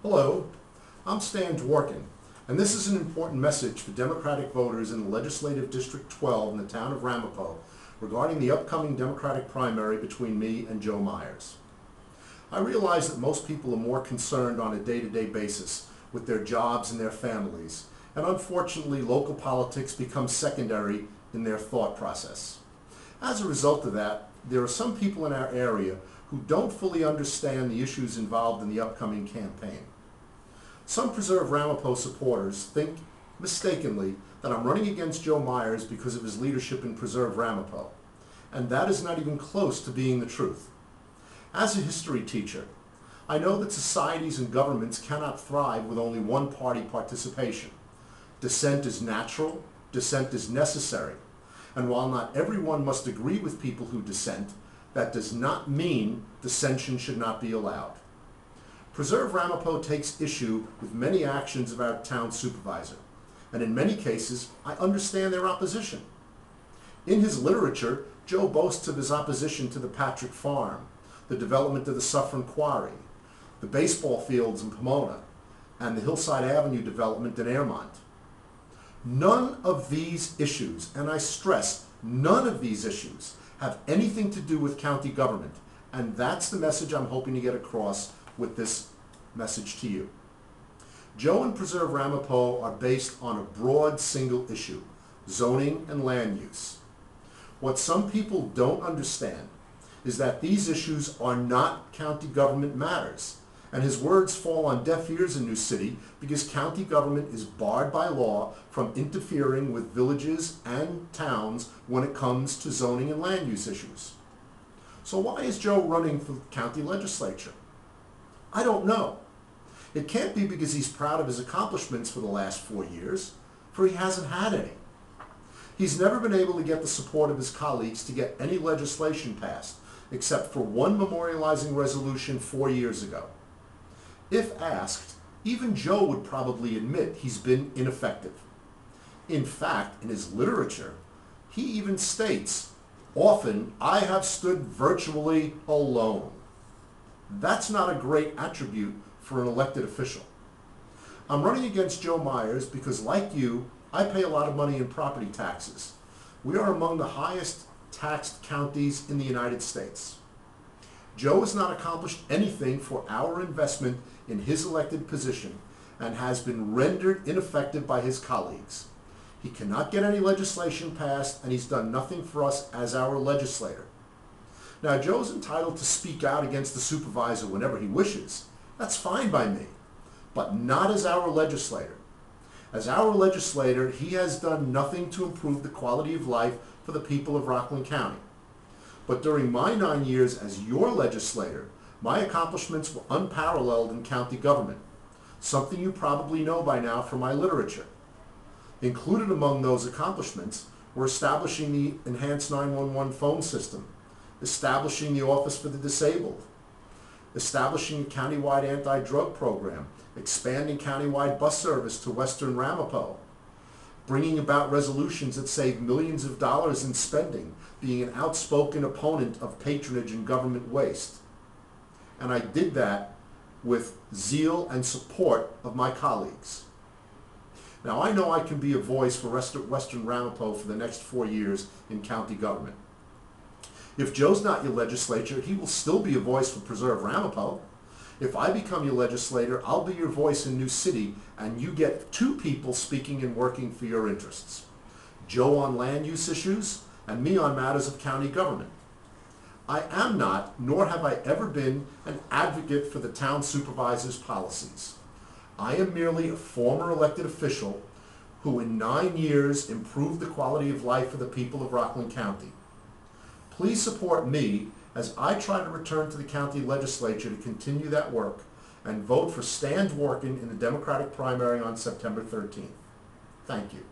Hello, I'm Stan Dworkin, and this is an important message for Democratic voters in the Legislative District 12 in the town of Ramapo regarding the upcoming Democratic primary between me and Joe Myers. I realize that most people are more concerned on a day-to-day basis with their jobs and their families, and unfortunately local politics becomes secondary in their thought process. As a result of that, there are some people in our area who don't fully understand the issues involved in the upcoming campaign. Some Preserve Ramapo supporters think, mistakenly, that I'm running against Joe Myers because of his leadership in Preserve Ramapo, and that is not even close to being the truth. As a history teacher, I know that societies and governments cannot thrive with only one-party participation. Dissent is natural, dissent is necessary, and while not everyone must agree with people who dissent, that does not mean dissension should not be allowed. Preserve Ramapo takes issue with many actions of our town supervisor, and in many cases, I understand their opposition. In his literature, Joe boasts of his opposition to the Patrick Farm, the development of the Suffern Quarry, the baseball fields in Pomona, and the Hillside Avenue development in Airmont. None of these issues, and I stress, none of these issues, have anything to do with county government, and that's the message I'm hoping to get across with this message to you. Joe and Preserve Ramapo are based on a broad single issue, zoning and land use. What some people don't understand is that these issues are not county government matters, and his words fall on deaf ears in New City because county government is barred by law from interfering with villages and towns when it comes to zoning and land use issues. So why is Joe running for the county legislature? I don't know. It can't be because he's proud of his accomplishments for the last 4 years, for he hasn't had any. He's never been able to get the support of his colleagues to get any legislation passed, except for one memorializing resolution 4 years ago. If asked, even Joe would probably admit he's been ineffective. In fact, in his literature, he even states, "Often I have stood virtually alone." That's not a great attribute for an elected official. I'm running against Joe Myers because, like you, I pay a lot of money in property taxes. We are among the highest taxed counties in the United States. Joe has not accomplished anything for our investment in his elected position and has been rendered ineffective by his colleagues. He cannot get any legislation passed, and he's done nothing for us as our legislator. Now, Joe's entitled to speak out against the supervisor whenever he wishes. That's fine by me, but not as our legislator. As our legislator, he has done nothing to improve the quality of life for the people of Rockland County. But during my 9 years as your legislator, my accomplishments were unparalleled in county government, something you probably know by now from my literature. Included among those accomplishments were establishing the enhanced 911 phone system, establishing the Office for the Disabled, establishing a countywide anti-drug program, expanding countywide bus service to Western Ramapo, bringing about resolutions that save millions of dollars in spending, being an outspoken opponent of patronage and government waste. And I did that with zeal and support of my colleagues. Now, I know I can be a voice for Western Ramapo for the next 4 years in county government. If Joe's not your legislator, he will still be a voice for Preserve Ramapo. If I become your legislator, I'll be your voice in New City, and you get 2 people speaking and working for your interests. Joe on land use issues, and me on matters of county government. I am not, nor have I ever been, an advocate for the town supervisor's policies. I am merely a former elected official who in 9 years improved the quality of life for the people of Rockland County. Please support me as I try to return to the county legislature to continue that work, and vote for Stan Dworkin in the Democratic primary on September 13th. Thank you.